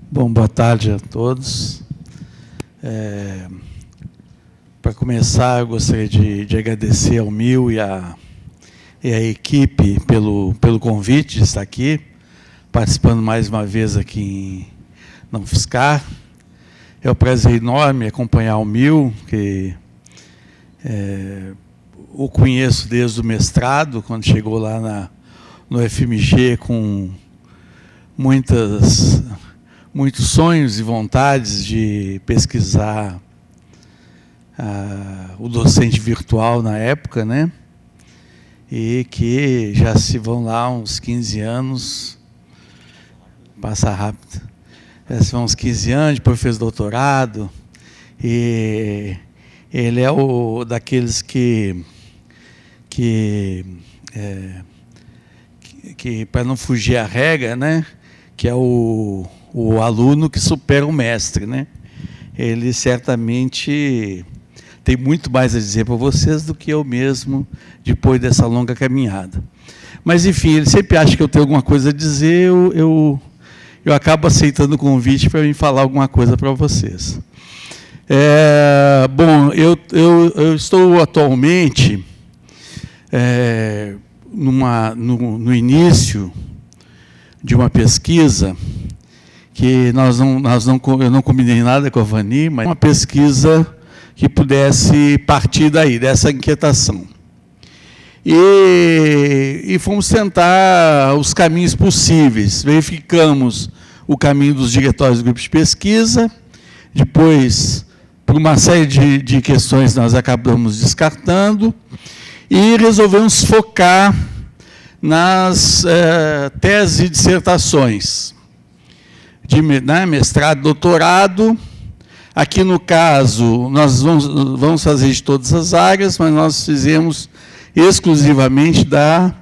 Bom, boa tarde a todos. Para começar, eu gostaria de agradecer ao Mil e à equipe pelo convite de estar aqui, participando mais uma vez aqui em Não Fiscar. É um prazer enorme acompanhar o Mil, que o conheço desde o mestrado, quando chegou lá no FMG com muitos sonhos e vontades de pesquisar o docente virtual na época, né? E que já se vão lá uns 15 anos, passa rápido, já se vão uns 15 anos, depois fez doutorado, e ele é daqueles que para não fugir à regra, né? Que é o aluno que supera o mestre, né? Ele certamente tem muito mais a dizer para vocês do que eu mesmo, depois dessa longa caminhada. Mas, enfim, ele sempre acha que eu tenho alguma coisa a dizer, eu acabo aceitando o convite para me falar alguma coisa para vocês. Bom, eu estou atualmente no início de uma pesquisa que eu não combinei nada com a Vani, mas uma pesquisa que pudesse partir daí, dessa inquietação. E fomos tentar os caminhos possíveis. Verificamos o caminho dos diretórios de grupos de pesquisa, depois, por uma série de questões, nós acabamos descartando, e resolvemos focar nas teses e dissertações de mestrado, doutorado. Aqui, no caso, nós vamos fazer de todas as áreas, mas nós fizemos exclusivamente da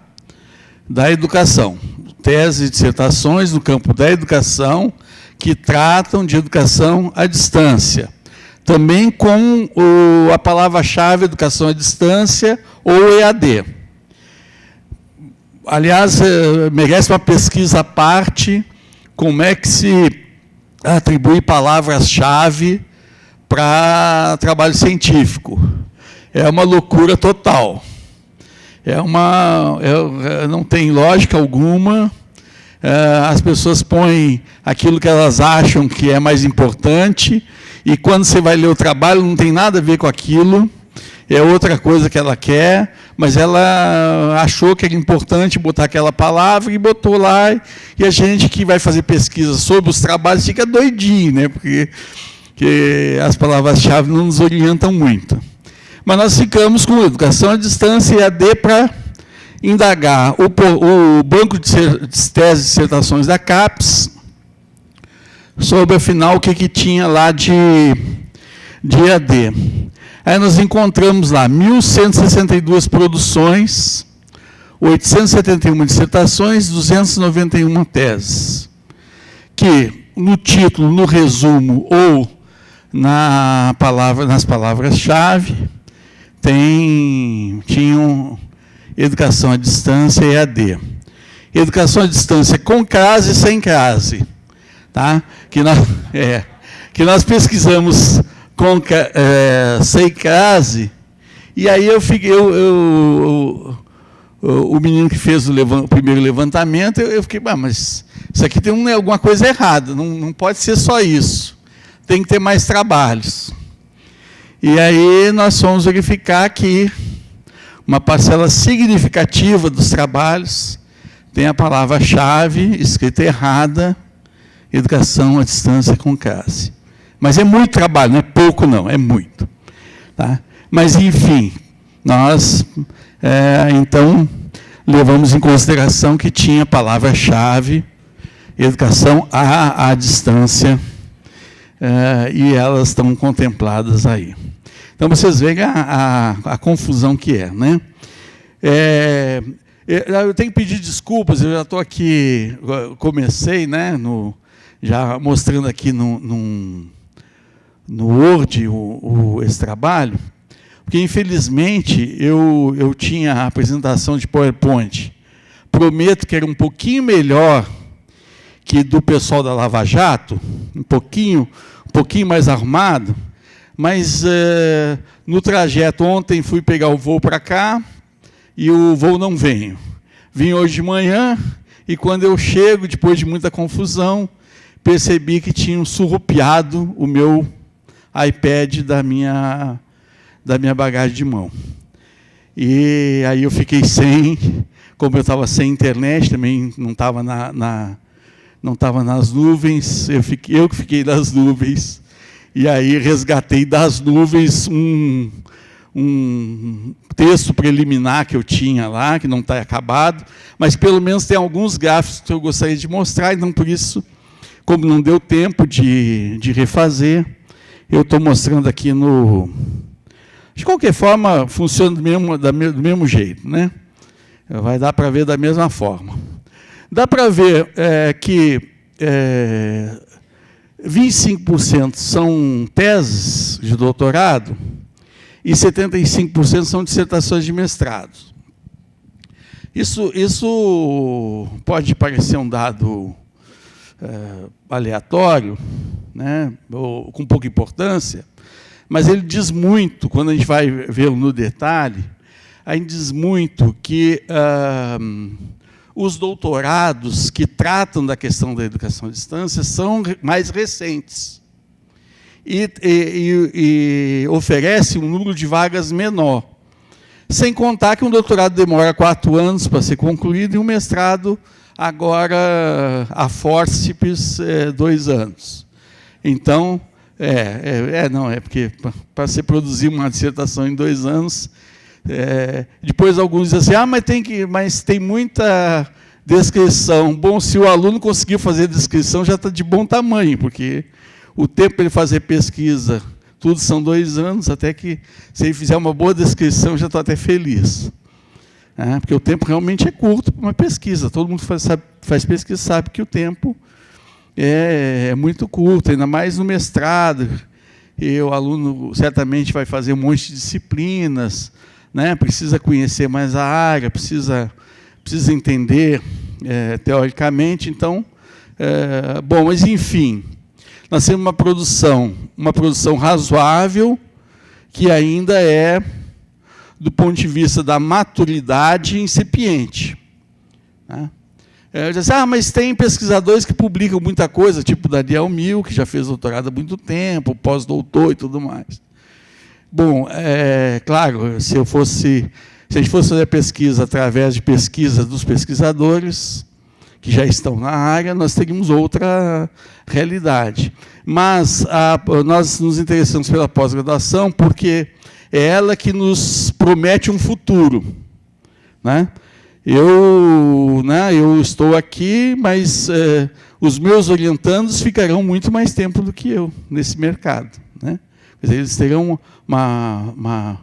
educação. Teses e dissertações no campo da educação, que tratam de educação à distância. Também com a palavra-chave educação à distância ou EAD. Aliás, merece uma pesquisa à parte, como é que se atribui palavras-chave para trabalho científico. É uma loucura total. Não tem lógica alguma. As pessoas põem aquilo que elas acham que é mais importante, e quando você vai ler o trabalho, não tem nada a ver com aquilo. É outra coisa que ela quer, mas ela achou que era importante botar aquela palavra e botou lá, e a gente que vai fazer pesquisa sobre os trabalhos fica doidinho, né? Porque as palavras-chave não nos orientam muito. Mas nós ficamos com educação à distância e EAD para indagar o banco de teses e dissertações da CAPES sobre, afinal, o que tinha lá de EAD. Aí nós encontramos lá 1.162 produções, 871 dissertações, 291 teses, que no título, no resumo ou nas palavras-chave tinham educação à distância e EAD. Educação à distância com crase e sem crase, tá? Que nós pesquisamos sem crase, e aí o menino que fez o primeiro levantamento, eu fiquei, mas isso aqui tem alguma coisa errada, não pode ser só isso, tem que ter mais trabalhos. E aí nós fomos verificar que uma parcela significativa dos trabalhos tem a palavra-chave escrita errada, educação à distância com crase. Mas é muito trabalho, não é pouco não, é muito. Tá? Mas, enfim, nós, então, levamos em consideração que tinha palavra-chave, educação à distância, e elas estão contempladas aí. Então, vocês veem a confusão que é, né? Eu tenho que pedir desculpas, eu já estou aqui, comecei, né, já mostrando aqui no Word esse trabalho, porque, infelizmente, eu tinha a apresentação de PowerPoint. Prometo que era um pouquinho melhor que do pessoal da Lava Jato, um pouquinho mais arrumado, mas no trajeto, ontem fui pegar o voo para cá, e o voo não veio. Vim hoje de manhã, e quando eu chego, depois de muita confusão, percebi que tinham surrupiado o meu iPad da minha bagagem de mão. E aí eu fiquei sem, como eu estava sem internet, também não estava não estava nas nuvens, eu que fiquei nas nuvens, e aí resgatei das nuvens um texto preliminar que eu tinha lá, que não está acabado, mas pelo menos tem alguns gráficos que eu gostaria de mostrar, então por isso, como não deu tempo de refazer, eu estou mostrando aqui no... De qualquer forma, funciona do mesmo jeito, né? Vai dar para ver da mesma forma. Dá para ver que 25% são teses de doutorado e 75% são dissertações de mestrado. Isso pode parecer um dado aleatório, né, ou com pouca importância, mas ele diz muito, quando a gente vai vê-lo no detalhe, a gente diz muito que os doutorados que tratam da questão da educação à distância são mais recentes e oferecem um número de vagas menor, sem contar que um doutorado demora 4 anos para ser concluído e um mestrado, agora, a fórceps, 2 anos. Então, porque para se produzir uma dissertação em 2 anos, depois alguns dizem assim, mas tem muita descrição. Bom, se o aluno conseguiu fazer descrição, já está de bom tamanho, porque o tempo para ele fazer pesquisa, tudo são 2 anos, até que, se ele fizer uma boa descrição, já estou até feliz. Porque o tempo realmente é curto para uma pesquisa. Todo mundo faz pesquisa sabe que o tempo é muito curto, ainda mais no mestrado. E o aluno certamente vai fazer um monte de disciplinas, né? Precisa conhecer mais a área, precisa entender teoricamente. Então, bom, mas enfim, nós temos uma produção razoável, que ainda é, do ponto de vista da maturidade, incipiente. Né? Eu disse, mas tem pesquisadores que publicam muita coisa, tipo Daniel Mil, que já fez doutorado há muito tempo, pós-doutor e tudo mais. Bom, claro, se a gente fosse fazer pesquisa através de pesquisa dos pesquisadores que já estão na área, nós teríamos outra realidade. Mas nós nos interessamos pela pós-graduação porque é ela que nos promete um futuro. Né? Eu estou aqui, mas os meus orientandos ficarão muito mais tempo do que eu nesse mercado. Né? Quer dizer, eles terão uma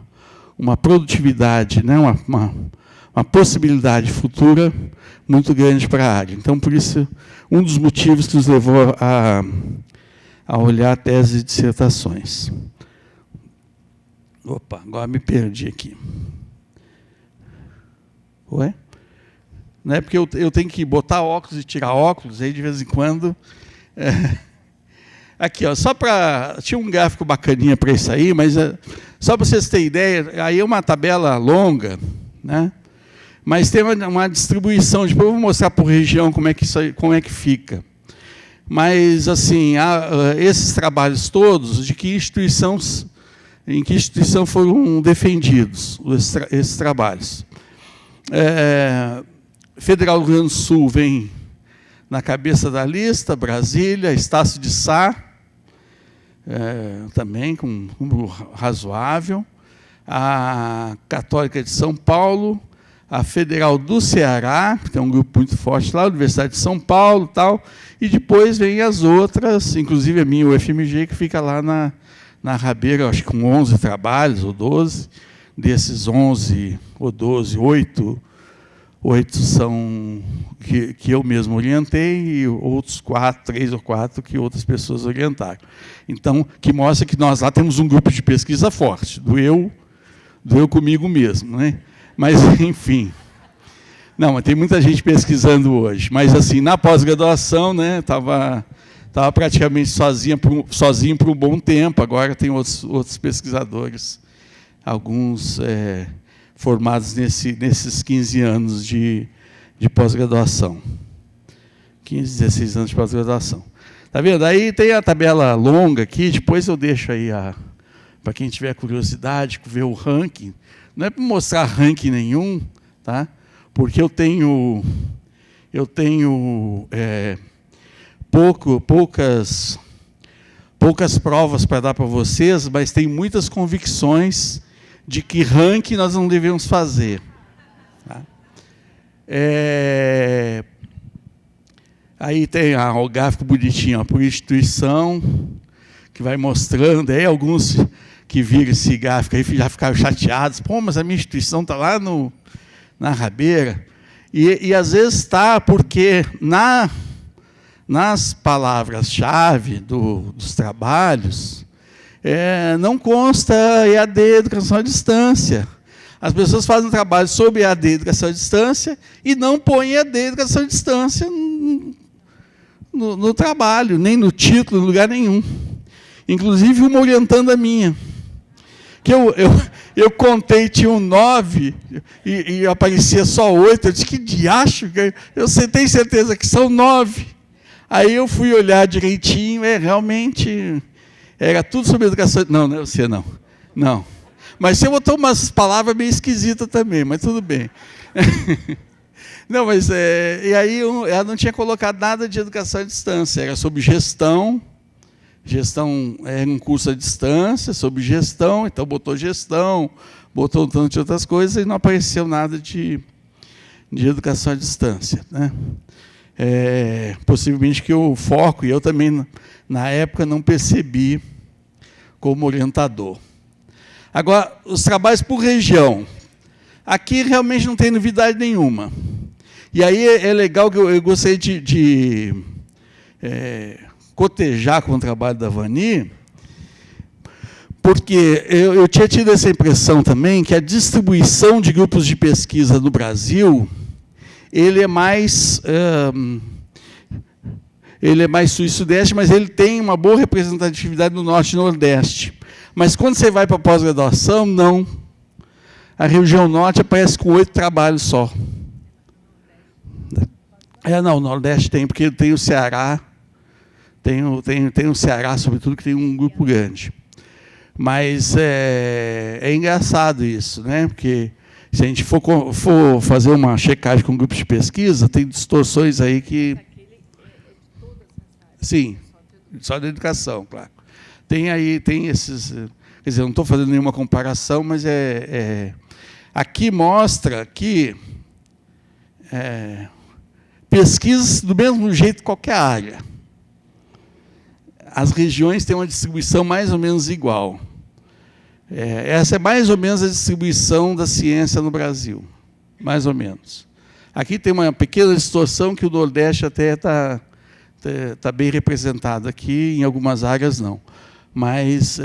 produtividade, né? uma possibilidade futura muito grande para a área. Então, por isso, um dos motivos que nos levou a olhar a tese de dissertações. Opa, agora me perdi aqui. Ué? Não é porque eu tenho que botar óculos e tirar óculos, aí de vez em quando... Aqui, ó, tinha um gráfico bacaninha para isso aí, mas só para vocês terem ideia, aí é uma tabela longa, né? Mas tem uma distribuição, depois eu vou mostrar por região como é que fica. Mas, assim, esses trabalhos todos, em que instituição foram defendidos esses trabalhos? Federal do Rio Grande do Sul vem na cabeça da lista, Brasília, Estácio de Sá, também com um número razoável, a Católica de São Paulo, a Federal do Ceará, que tem um grupo muito forte lá, a Universidade de São Paulo, tal, e depois vem as outras, inclusive a minha UFMG, que fica lá na Rabeira, acho que com 11 trabalhos, ou 12, desses 11 ou 12, 8 são que eu mesmo orientei e outros 3 ou 4 que outras pessoas orientaram. Então, que mostra que nós lá temos um grupo de pesquisa forte, do eu comigo mesmo. Né? Mas, enfim. Não, mas tem muita gente pesquisando hoje. Mas, assim, na pós-graduação, né, estava praticamente sozinho por um bom tempo. Agora tem outros pesquisadores, alguns formados nesses 15 anos de pós-graduação. 15, 16 anos de pós-graduação. Está vendo? Aí tem a tabela longa aqui, depois eu deixo aí, para quem tiver curiosidade, ver o ranking. Não é para mostrar ranking nenhum, tá? Porque eu tenho poucas provas para dar para vocês, mas tem muitas convicções de que ranking nós não devemos fazer. Tá? Aí tem o gráfico bonitinho, por instituição, que vai mostrando, aí alguns que viram esse gráfico aí já ficaram chateados, pô, mas a minha instituição está lá na rabeira, e às vezes está porque nas palavras-chave dos trabalhos não consta EAD, educação à distância. As pessoas fazem um trabalho sobre EAD, educação à distância, e não põem EAD, educação à distância no trabalho, nem no título, em lugar nenhum. Inclusive, uma orientando a minha. Que eu contei, tinha 9, e aparecia só 8. Eu disse, que diacho, eu tenho certeza que são 9. Aí eu fui olhar direitinho, realmente, era tudo sobre educação. Não é você, não. Não. Mas você botou umas palavras meio esquisitas também, mas tudo bem. Não, mas e aí ela não tinha colocado nada de educação à distância, era sobre gestão. Gestão era um curso à distância, sobre gestão, então botou gestão, botou um tanto de outras coisas e não apareceu nada de educação à distância, né? Possivelmente que o foco, e eu também, na época, não percebi como orientador. Agora, os trabalhos por região. Aqui realmente não tem novidade nenhuma. E aí é legal que eu gostaria de cotejar com o trabalho da Vani, porque eu tinha tido essa impressão também que a distribuição de grupos de pesquisa no Brasil, ele é mais sul e sudeste, mas ele tem uma boa representatividade no norte e nordeste. Mas quando você vai para a pós-graduação, não. A região norte aparece com 8 trabalhos só. Não, o nordeste tem, porque tem o Ceará, tem o Ceará, sobretudo, que tem um grupo grande. Mas é engraçado isso, né? Porque se a gente for fazer uma checagem com grupos de pesquisa, tem distorções aí que... Sim, só da educação, claro. Tem esses... Quer dizer, eu não estou fazendo nenhuma comparação, mas aqui mostra que pesquisas do mesmo jeito que qualquer área. As regiões têm uma distribuição mais ou menos igual. Essa é mais ou menos a distribuição da ciência no Brasil, mais ou menos. Aqui tem uma pequena distorção que o Nordeste até está bem representado, aqui em algumas áreas não. Mas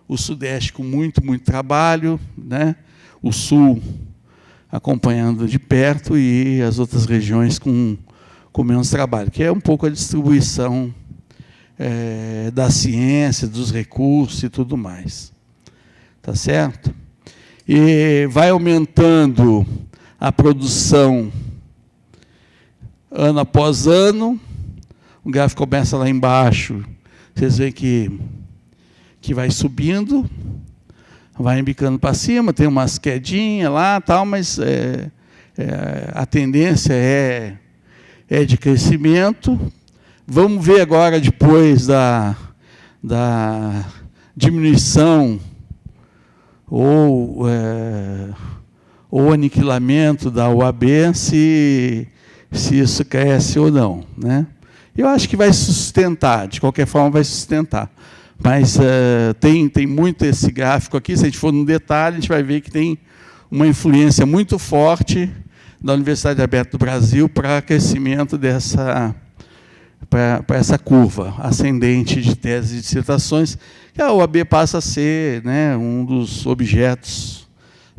o Sudeste com muito trabalho, né? O Sul acompanhando de perto e as outras regiões com menos trabalho, que é um pouco a distribuição da ciência, dos recursos e tudo mais. Tá certo? E vai aumentando a produção ano após ano. O gráfico começa lá embaixo, vocês veem que vai subindo, vai embicando para cima, tem umas quedinhas lá, tal, mas a tendência é de crescimento. Vamos ver agora, depois da diminuição ou aniquilamento da UAB, se isso cresce ou não, né? Eu acho que vai sustentar, de qualquer forma vai sustentar. Mas tem muito esse gráfico aqui, se a gente for no detalhe, a gente vai ver que tem uma influência muito forte da Universidade Aberta do Brasil para crescimento para essa curva ascendente de teses e dissertações, que a OAB passa a ser, né, um dos objetos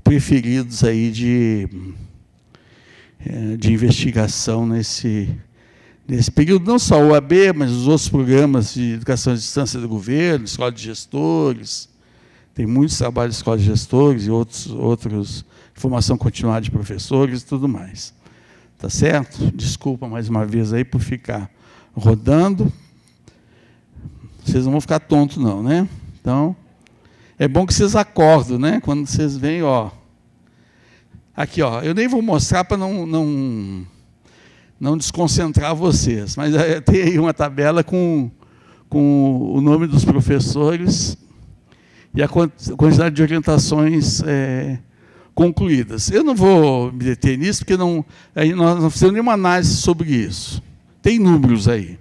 preferidos aí de investigação nesse período, não só o AB, mas os outros programas de educação à distância do governo, escola de gestores, tem muitos trabalhos de escola de gestores e outros formação continuada de professores e tudo mais. Tá certo? Desculpa mais uma vez aí por ficar rodando. Vocês não vão ficar tontos, não, né? Então, é bom que vocês acordam, né? Quando vocês veem, ó. Aqui, ó, eu nem vou mostrar para não desconcentrar vocês, mas tem aí uma tabela com o nome dos professores e a quantidade de orientações concluídas. Eu não vou me deter nisso, porque nós não fizemos nenhuma análise sobre isso. Tem números aí.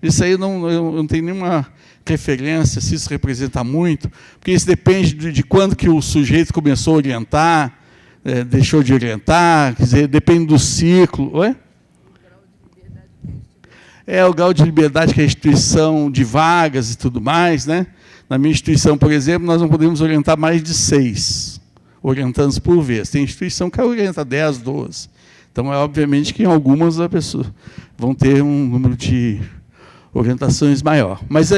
Isso aí eu não tenho nenhuma referência, se isso representa muito, porque isso depende de quando que o sujeito começou a orientar, deixou de orientar, quer dizer, depende do ciclo. Oi? O grau de liberdade que a instituição de vagas e tudo mais, né? Na minha instituição, por exemplo, nós não podemos orientar mais de 6 orientandos por vez. Tem instituição que orienta 10, 12. Então, obviamente que em algumas as pessoas vão ter um número de orientações maior. Mas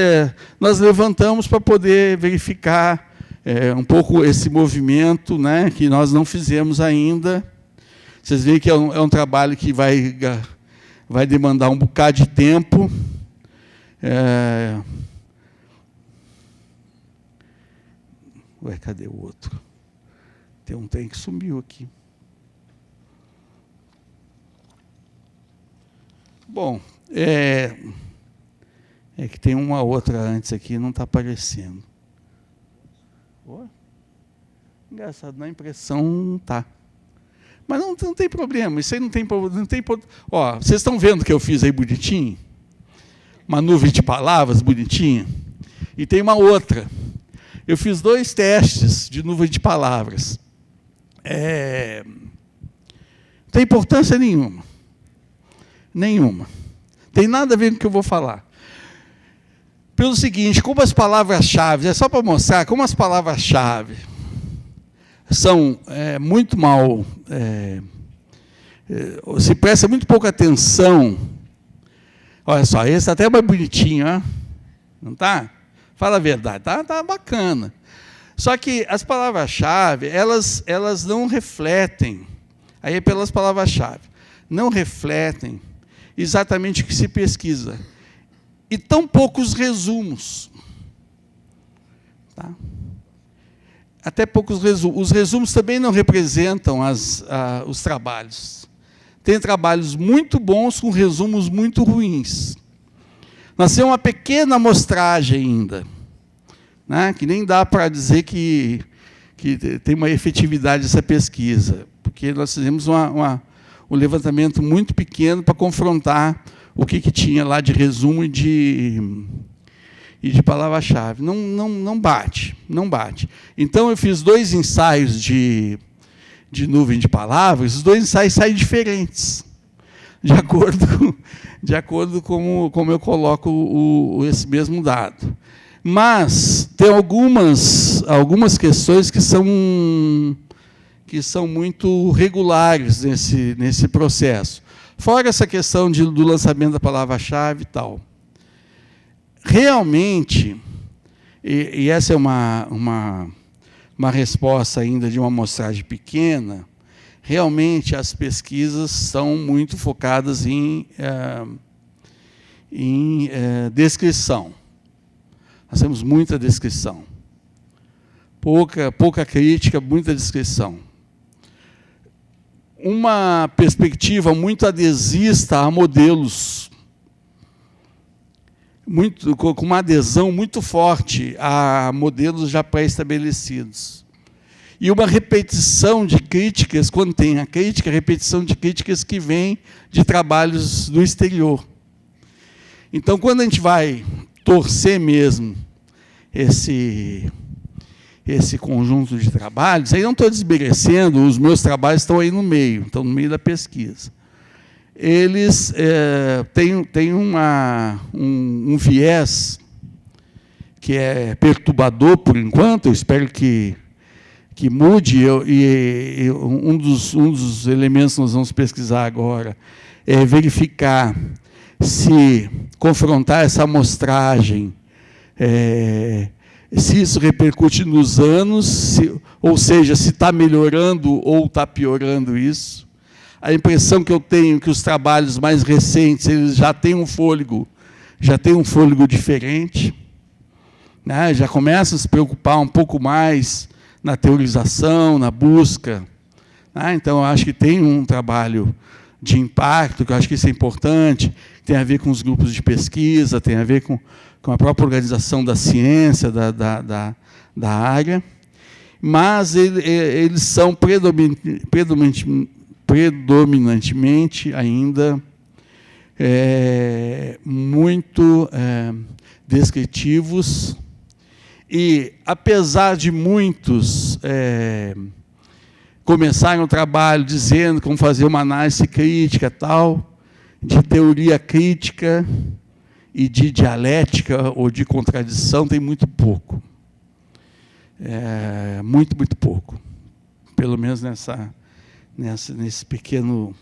nós levantamos para poder verificar um pouco esse movimento, né, que nós não fizemos ainda. Vocês veem que é um trabalho que vai demandar um bocado de tempo. Ué, cadê o outro? Tem um trem que sumiu aqui. Bom, que tem uma outra antes aqui, não está aparecendo. Engraçado, na impressão não está. Mas não tem problema, isso aí não tem problema. Ó, vocês estão vendo que eu fiz aí bonitinho? Uma nuvem de palavras bonitinha? E tem uma outra. Eu fiz 2 testes de nuvem de palavras. Não tem importância nenhuma. Nenhuma. Tem nada a ver com o que eu vou falar. Pelo seguinte, como as palavras-chave, é só para mostrar como as palavras-chave são muito mal, se presta muito pouca atenção. Olha só, esse está até mais bonitinho, ó. Não está? Fala a verdade, tá bacana. Só que as palavras-chave, elas não refletem, aí é pelas palavras-chave, não refletem exatamente o que se pesquisa. E tão poucos resumos. Tá? Até poucos resumos. Os resumos também não representam os trabalhos. Tem trabalhos muito bons com resumos muito ruins. Nós temos uma pequena amostragem ainda, né, que nem dá para dizer que tem uma efetividade essa pesquisa, porque nós fizemos um levantamento muito pequeno para confrontar o que tinha lá de resumo e de palavra-chave. Não bate. Então, eu fiz 2 ensaios de nuvem de palavras, os 2 ensaios saem diferentes, de acordo com como eu coloco esse mesmo dado. Mas tem algumas questões que são muito regulares nesse processo. Fora essa questão do lançamento da palavra-chave e tal. Realmente, e essa é uma resposta ainda de uma amostragem pequena, realmente as pesquisas são muito focadas em descrição. Nós temos muita descrição. Pouca crítica, muita descrição. Uma perspectiva muito adesista a modelos, com uma adesão muito forte a modelos já pré-estabelecidos. E uma repetição de críticas, quando tem a crítica, repetição de críticas que vêm de trabalhos do exterior. Então, quando a gente vai torcer mesmo esse conjunto de trabalhos, aí não estou desmerecendo, os meus trabalhos estão aí no meio, estão no meio da pesquisa. Eles têm um viés que é perturbador, por enquanto, eu espero que que mude, e um dos elementos que nós vamos pesquisar agora é verificar se confrontar essa amostragem, se isso repercute nos anos, ou seja, se está melhorando ou está piorando isso. A impressão que eu tenho é que os trabalhos mais recentes eles já têm um fôlego diferente, né? Já começam a se preocupar um pouco mais na teorização, na busca, né? Então, eu acho que tem um trabalho de impacto, que eu acho que isso é importante, tem a ver com os grupos de pesquisa, tem a ver com a própria organização da ciência, da área, mas eles são predominantemente ainda muito descritivos, e, apesar de muitos começarem o trabalho dizendo como fazer uma análise crítica, tal, de teoria crítica e de dialética ou de contradição, tem muito pouco. Muito pouco. Pelo menos nesse pequeno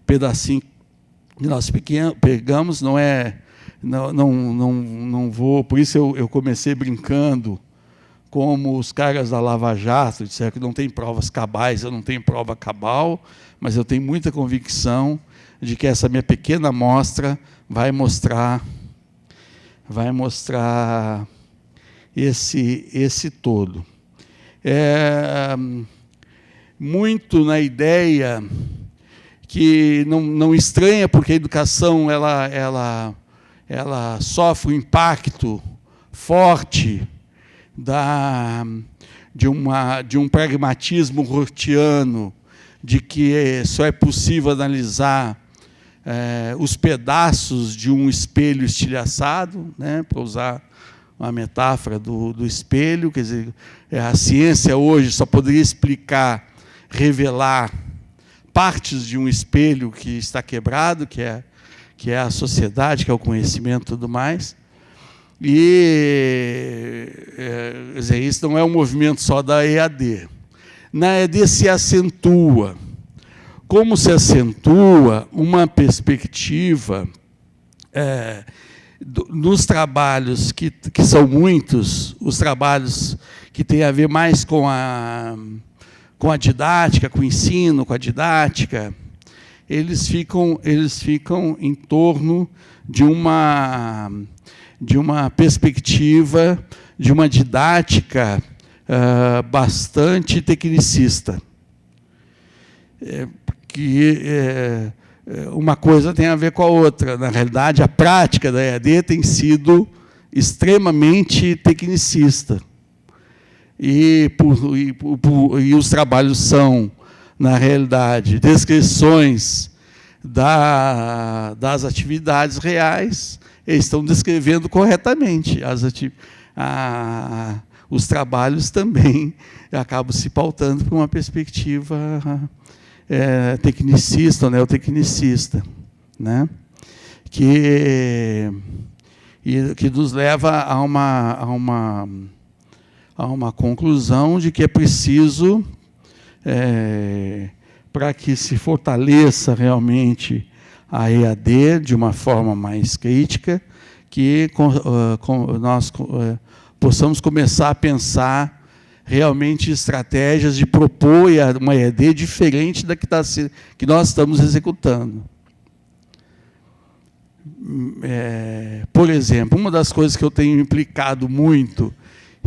pedacinho que nós pegamos, não vou, por isso eu comecei brincando, como os caras da Lava Jato disseram que não tem provas cabais, eu não tenho prova cabal, mas eu tenho muita convicção de que essa minha pequena amostra vai mostrar esse todo. Muito na ideia que não estranha, porque a educação ela sofre um impacto forte de um pragmatismo routiano, de que só é possível analisar os pedaços de um espelho estilhaçado, né, para usar uma metáfora do espelho. Quer dizer, a ciência hoje só poderia explicar, revelar partes de um espelho que está quebrado, que é a sociedade, que é o conhecimento e tudo mais. E quer dizer, isso não é um movimento só da EAD. Na EAD se acentua. Como se acentua uma perspectiva nos trabalhos, que são muitos, os trabalhos que têm a ver mais com a didática, com o ensino, com a didática, eles ficam em torno de uma perspectiva, de uma didática bastante tecnicista. Uma coisa tem a ver com a outra. Na realidade, a prática da EAD tem sido extremamente tecnicista. E os trabalhos são, na realidade, descrições das atividades reais, eles estão descrevendo corretamente. Os trabalhos também acabam se pautando por uma perspectiva tecnicista, ou neotecnicista, né? Que nos leva a uma conclusão de que é preciso, para que se fortaleça realmente a EAD de uma forma mais crítica, que nós possamos começar a pensar realmente estratégias de propor uma EAD diferente da que nós estamos executando. Por exemplo, uma das coisas que eu tenho implicado muito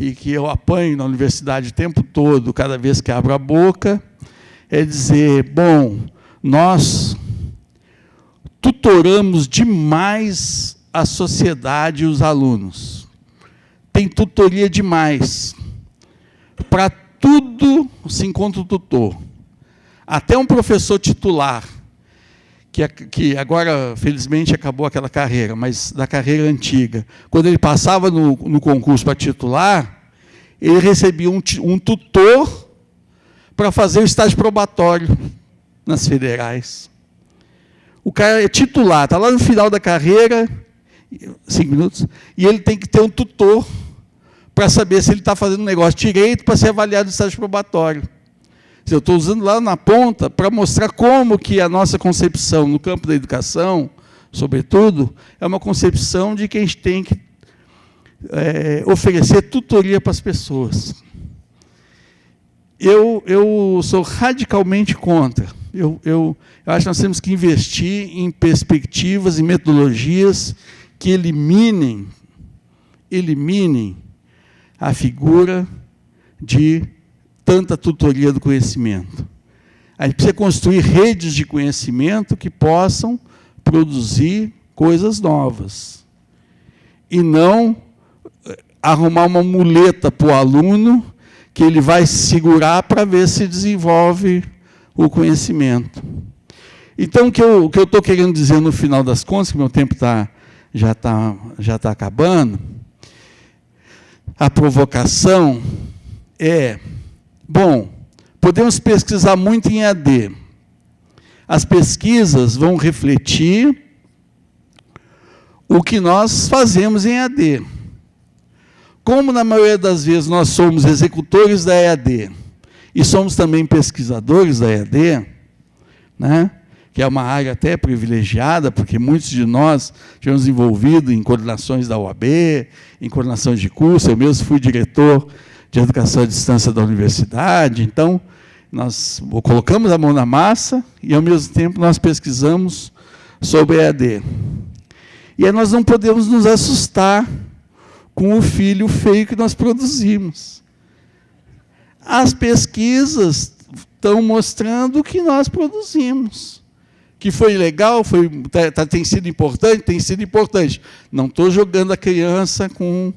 e que eu apanho na universidade o tempo todo, cada vez que abro a boca, é dizer, bom, nós tutoramos demais a sociedade e os alunos. Tem tutoria demais. Para tudo se encontra o tutor. Até um professor titular, que agora, felizmente, acabou aquela carreira, mas da carreira antiga, quando ele passava no concurso para titular, ele recebia um tutor para fazer o estágio probatório nas federais. O cara é titular, está lá no final da carreira, 5 minutos, e ele tem que ter um tutor para saber se ele está fazendo um negócio direito para ser avaliado no estágio probatório. Eu estou usando lá na ponta para mostrar como que a nossa concepção no campo da educação, sobretudo, é uma concepção de que a gente tem que oferecer tutoria para as pessoas. Eu sou radicalmente contra. Eu acho que nós temos que investir em perspectivas e metodologias que eliminem a figura de tanta tutoria do conhecimento. A gente precisa construir redes de conhecimento que possam produzir coisas novas. E não arrumar uma muleta para o aluno que ele vai segurar para ver se desenvolve o conhecimento. Então, o que eu estou querendo dizer no final das contas, que meu tempo já está acabando, a provocação é, bom, podemos pesquisar muito em EAD. As pesquisas vão refletir o que nós fazemos em EAD. Como, na maioria das vezes, nós somos executores da EAD e somos também pesquisadores da EAD, né, que é uma área até privilegiada, porque muitos de nós tivemos envolvido em coordenações da UAB, em coordenação de curso, eu mesmo fui diretor de educação à distância da universidade, então, nós colocamos a mão na massa e, ao mesmo tempo, nós pesquisamos sobre EAD. E aí nós não podemos nos assustar com o filho feio que nós produzimos. As pesquisas estão mostrando o que nós produzimos. Que foi legal, tem sido importante, tem sido importante. Não estou jogando a criança com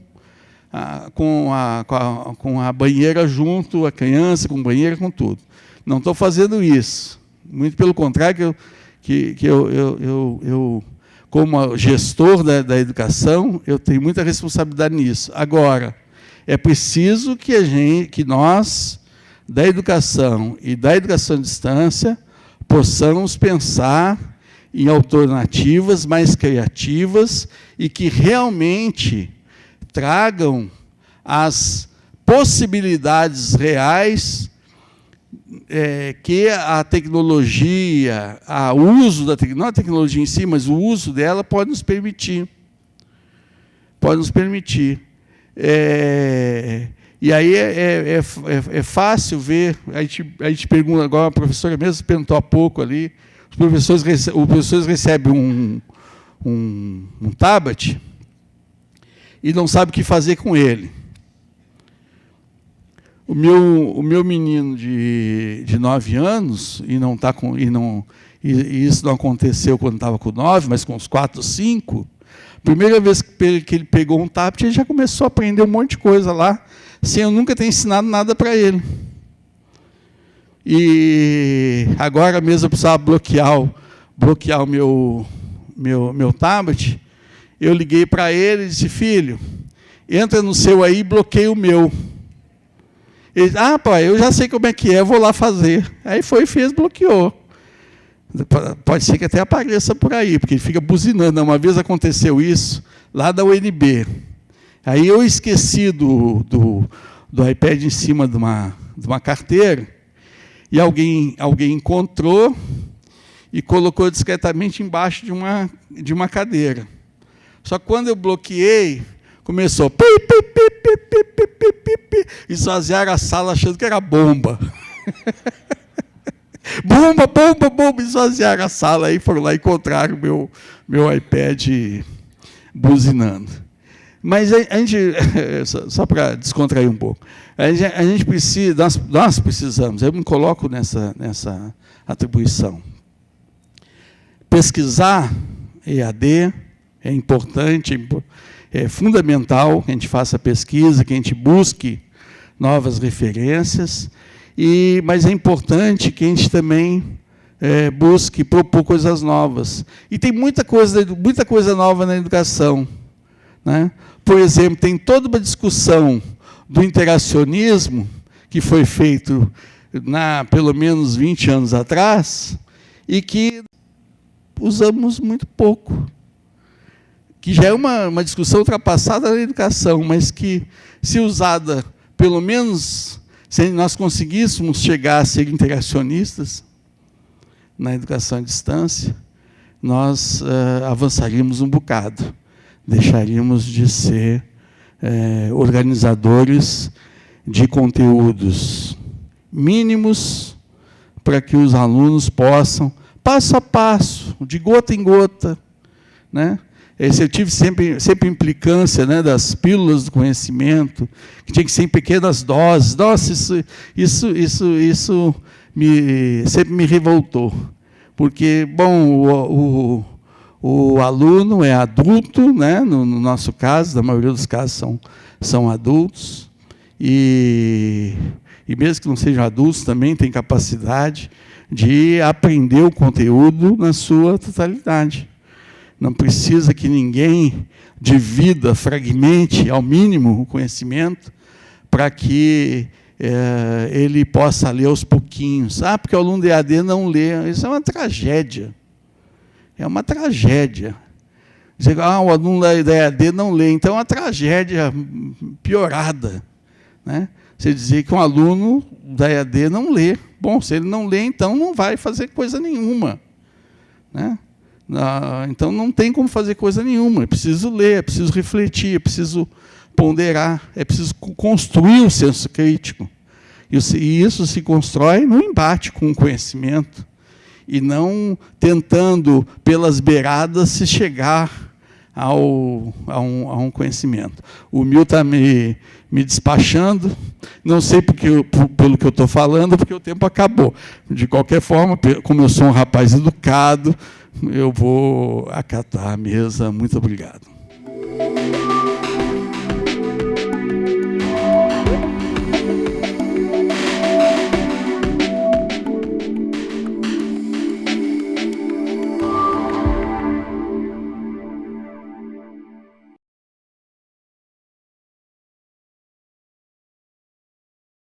a banheira junto, a criança com banheira, com tudo. Não estou fazendo isso. Muito pelo contrário, eu como gestor da educação, eu tenho muita responsabilidade nisso. Agora, é preciso que nós, da educação e da educação à distância, possamos pensar em alternativas mais criativas e que realmente tragam as possibilidades reais que a tecnologia, o uso da tecnologia, não a tecnologia em si, mas o uso dela pode nos permitir. Pode nos permitir. E aí é fácil ver, a gente pergunta, agora a professora mesmo perguntou há pouco ali, os professores recebem um tablet e não sabem o que fazer com ele. O meu menino de 9 anos, e isso não aconteceu quando estava com 9, mas com uns 4, 5, primeira vez que ele pegou um tablet, ele já começou a aprender um monte de coisa lá, sem eu nunca ter ensinado nada para ele. E agora mesmo eu precisava bloquear o meu tablet. Eu liguei para ele e disse, filho, entra no seu aí e bloqueia o meu. Ele disse, pai, eu já sei como é que é, vou lá fazer. Aí fez, bloqueou. Pode ser que até apareça por aí, porque ele fica buzinando. Uma vez aconteceu isso, lá da UNB. Aí eu esqueci do iPad em cima de uma carteira, e alguém encontrou e colocou discretamente embaixo de uma cadeira. Só que quando eu bloqueei, começou esvaziar a sala achando que era bomba. bomba, esvaziar a sala. Aí foram lá e encontraram o meu iPad buzinando. Mas a gente, só para descontrair um pouco, a gente precisa, nós precisamos, eu me coloco nessa atribuição. Pesquisar EAD é importante, é fundamental que a gente faça pesquisa, que a gente busque novas referências, mas é importante que a gente também busque propor coisas novas. E tem muita coisa nova na educação, né? Por exemplo, tem toda uma discussão do interacionismo, que foi feito pelo menos 20 anos atrás, e que usamos muito pouco. que já é uma discussão ultrapassada na educação, mas que, se usada, pelo menos, se nós conseguíssemos chegar a ser interacionistas na educação à distância, nós avançaríamos um bocado, deixaríamos de ser organizadores de conteúdos mínimos para que os alunos possam, passo a passo, de gota em gota, né? Eu tive sempre implicância, né, das pílulas do conhecimento, que tinha que ser em pequenas doses. Nossa, isso sempre me revoltou. Porque, bom, o aluno é adulto, né, no nosso caso, na maioria dos casos são adultos, e mesmo que não sejam adultos, também têm capacidade de aprender o conteúdo na sua totalidade. Não precisa que ninguém divida, fragmente ao mínimo o conhecimento para que ele possa ler aos pouquinhos. Ah, porque o aluno de EAD não lê. Isso é uma tragédia. É uma tragédia. Dizer, o aluno da EAD não lê. Então, é uma tragédia piorada, né? Você dizer que um aluno da EAD não lê. Bom, se ele não lê, então não vai fazer coisa nenhuma, né? Então, não tem como fazer coisa nenhuma. É preciso ler, é preciso refletir, é preciso ponderar, é preciso construir o senso crítico. E isso se constrói no embate com o conhecimento, e não tentando, pelas beiradas, se chegar a um conhecimento. O Mil está me despachando, não sei pelo que eu estou falando, porque o tempo acabou. De qualquer forma, como eu sou um rapaz educado, eu vou acatar a mesa. Muito obrigado.